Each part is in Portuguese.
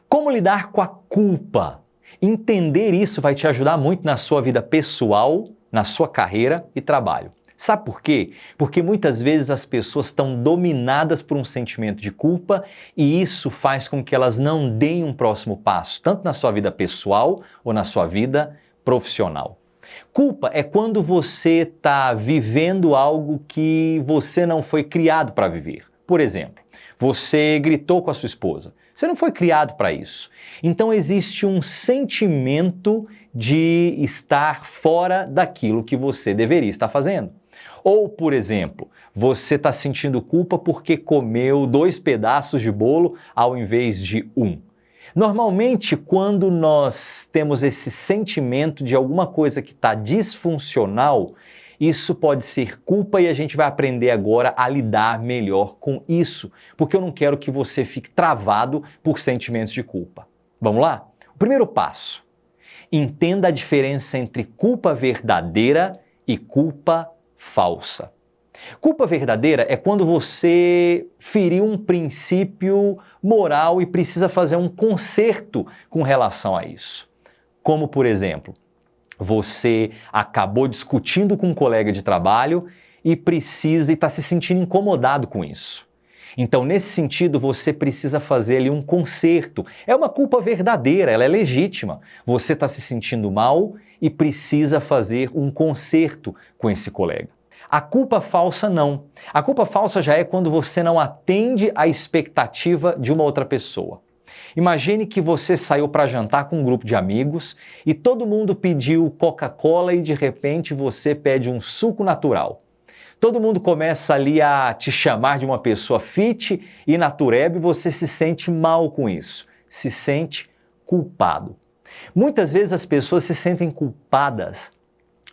Como lidar com a culpa? Entender isso vai te ajudar muito na sua vida pessoal, na sua carreira e trabalho. Sabe por quê? Porque muitas vezes as pessoas estão dominadas por um sentimento de culpa e isso faz com que elas não deem um próximo passo, tanto na sua vida pessoal ou na sua vida profissional. Culpa é quando você está vivendo algo que você não foi criado para viver. Por exemplo, você gritou com a sua esposa. Você não foi criado para isso. Então existe um sentimento de estar fora daquilo que você deveria estar fazendo. Ou, por exemplo, você está sentindo culpa porque comeu 2 pedaços de bolo ao invés de 1. Normalmente, quando nós temos esse sentimento de alguma coisa que está disfuncional, isso pode ser culpa e a gente vai aprender agora a lidar melhor com isso, porque eu não quero que você fique travado por sentimentos de culpa. Vamos lá? O primeiro passo: entenda a diferença entre culpa verdadeira e culpa falsa. Culpa verdadeira é quando você feriu um princípio moral e precisa fazer um conserto com relação a isso. Como, por exemplo, você acabou discutindo com um colega de trabalho e está se sentindo incomodado com isso. Então, nesse sentido, você precisa fazer ali um conserto. É uma culpa verdadeira, ela é legítima. Você está se sentindo mal e precisa fazer um conserto com esse colega. A culpa falsa não. A culpa falsa já é quando você não atende à expectativa de uma outra pessoa. Imagine que você saiu para jantar com um grupo de amigos e todo mundo pediu Coca-Cola e de repente você pede um suco natural. Todo mundo começa ali a te chamar de uma pessoa fit e natureba e você se sente mal com isso, se sente culpado. Muitas vezes as pessoas se sentem culpadas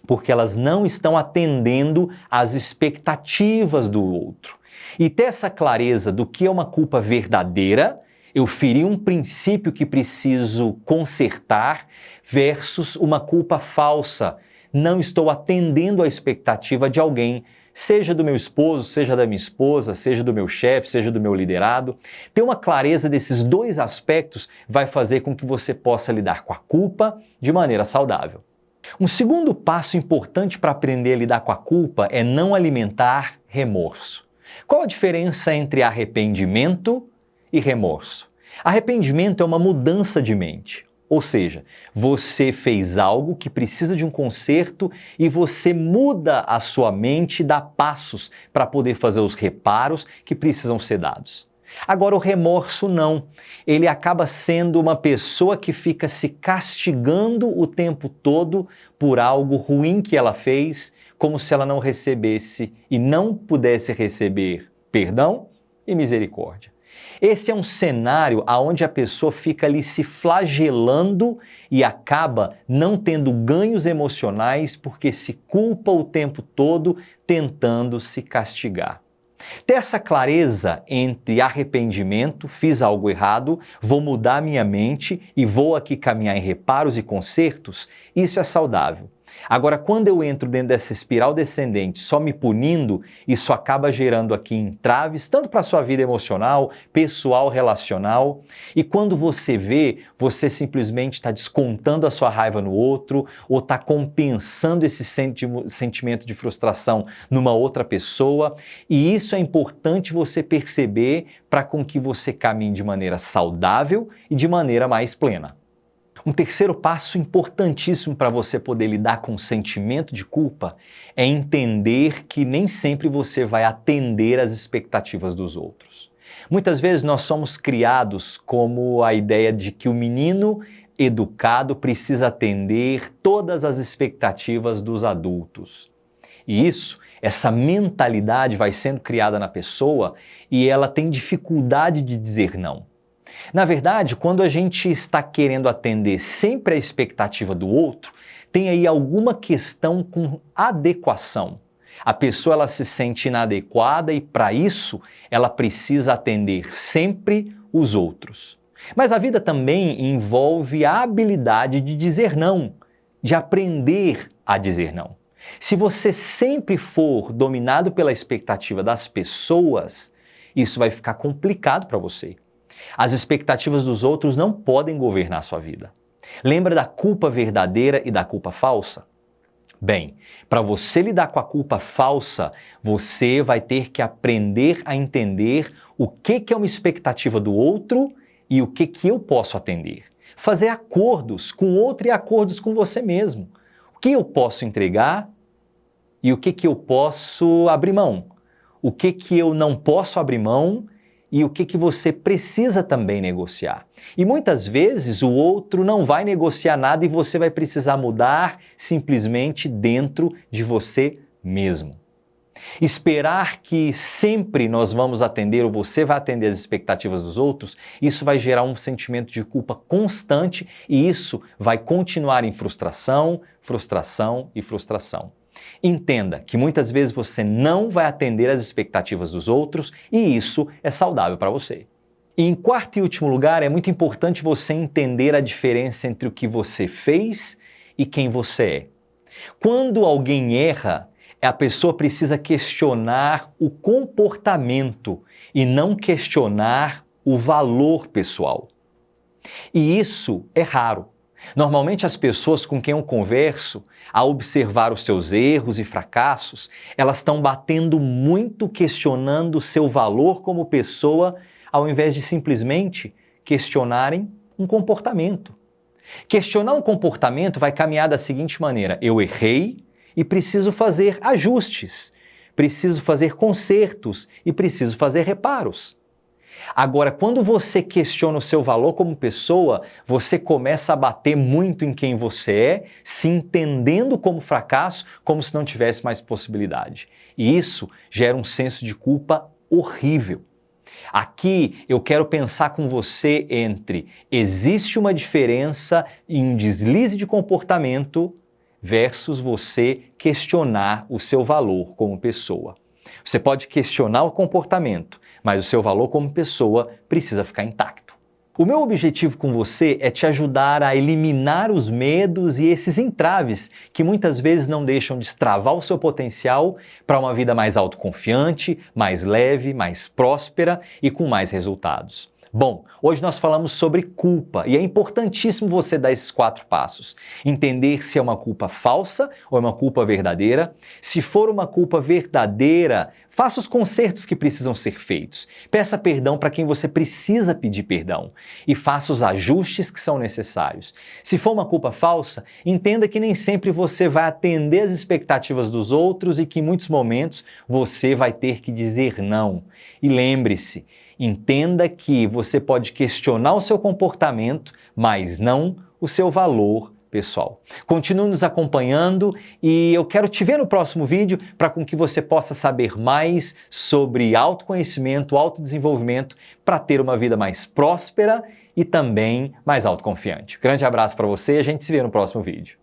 porque elas não estão atendendo às expectativas do outro. E ter essa clareza do que é uma culpa verdadeira, eu feri um princípio que preciso consertar, versus uma culpa falsa. Não estou atendendo à expectativa de alguém, seja do meu esposo, seja da minha esposa, seja do meu chefe, seja do meu liderado. Ter uma clareza desses 2 aspectos vai fazer com que você possa lidar com a culpa de maneira saudável. Um segundo passo importante para aprender a lidar com a culpa é não alimentar remorso. Qual a diferença entre arrependimento e remorso? Arrependimento é uma mudança de mente, ou seja, você fez algo que precisa de um conserto e você muda a sua mente e dá passos para poder fazer os reparos que precisam ser dados. Agora, o remorso não. Ele acaba sendo uma pessoa que fica se castigando o tempo todo por algo ruim que ela fez, como se ela não recebesse e não pudesse receber perdão e misericórdia. Esse é um cenário onde a pessoa fica ali se flagelando e acaba não tendo ganhos emocionais porque se culpa o tempo todo tentando se castigar. Ter essa clareza entre arrependimento, fiz algo errado, vou mudar minha mente e vou aqui caminhar em reparos e consertos, isso é saudável. Agora, quando eu entro dentro dessa espiral descendente, só me punindo, isso acaba gerando aqui entraves, tanto para a sua vida emocional, pessoal, relacional. E quando você vê, você simplesmente está descontando a sua raiva no outro ou está compensando esse sentimento de frustração numa outra pessoa. E isso é importante você perceber para com que você caminhe de maneira saudável e de maneira mais plena. Um terceiro passo importantíssimo para você poder lidar com o sentimento de culpa é entender que nem sempre você vai atender às expectativas dos outros. Muitas vezes nós somos criados como a ideia de que o menino educado precisa atender todas as expectativas dos adultos. E essa mentalidade vai sendo criada na pessoa e ela tem dificuldade de dizer não. Na verdade, quando a gente está querendo atender sempre a expectativa do outro, tem aí alguma questão com adequação. A pessoa ela se sente inadequada e para isso ela precisa atender sempre os outros. Mas a vida também envolve a habilidade de dizer não, de aprender a dizer não. Se você sempre for dominado pela expectativa das pessoas, isso vai ficar complicado para você. As expectativas dos outros não podem governar a sua vida. Lembra da culpa verdadeira e da culpa falsa? Bem, para você lidar com a culpa falsa, você vai ter que aprender a entender o que é uma expectativa do outro e o que eu posso atender. Fazer acordos com o outro e acordos com você mesmo. O que eu posso entregar e o que eu posso abrir mão. O que eu não posso abrir mão e o que você precisa também negociar. E muitas vezes o outro não vai negociar nada e você vai precisar mudar simplesmente dentro de você mesmo. Esperar que sempre nós vamos atender ou você vai atender as expectativas dos outros, isso vai gerar um sentimento de culpa constante e isso vai continuar em frustração, frustração e frustração. Entenda que muitas vezes você não vai atender às expectativas dos outros e isso é saudável para você. E em quarto e último lugar, é muito importante você entender a diferença entre o que você fez e quem você é. Quando alguém erra, a pessoa precisa questionar o comportamento e não questionar o valor pessoal. E isso é raro. Normalmente as pessoas com quem eu converso, ao observar os seus erros e fracassos, elas estão batendo muito questionando o seu valor como pessoa, ao invés de simplesmente questionarem um comportamento. Questionar um comportamento vai caminhar da seguinte maneira: eu errei e preciso fazer ajustes, preciso fazer consertos e preciso fazer reparos. Agora, quando você questiona o seu valor como pessoa, você começa a bater muito em quem você é, se entendendo como fracasso, como se não tivesse mais possibilidade. E isso gera um senso de culpa horrível. Aqui eu quero pensar com você entre existe uma diferença em um deslize de comportamento versus você questionar o seu valor como pessoa. Você pode questionar o comportamento, mas o seu valor como pessoa precisa ficar intacto. O meu objetivo com você é te ajudar a eliminar os medos e esses entraves que muitas vezes não deixam destravar o seu potencial para uma vida mais autoconfiante, mais leve, mais próspera e com mais resultados. Bom, hoje nós falamos sobre culpa e é importantíssimo você dar esses 4 passos. Entender se é uma culpa falsa ou é uma culpa verdadeira. Se for uma culpa verdadeira, faça os consertos que precisam ser feitos. Peça perdão para quem você precisa pedir perdão e faça os ajustes que são necessários. Se for uma culpa falsa, entenda que nem sempre você vai atender as expectativas dos outros e que em muitos momentos você vai ter que dizer não. E lembre-se, entenda que você pode questionar o seu comportamento, mas não o seu valor pessoal. Continue nos acompanhando e eu quero te ver no próximo vídeo para com que você possa saber mais sobre autoconhecimento, autodesenvolvimento para ter uma vida mais próspera e também mais autoconfiante. Grande abraço para você e a gente se vê no próximo vídeo.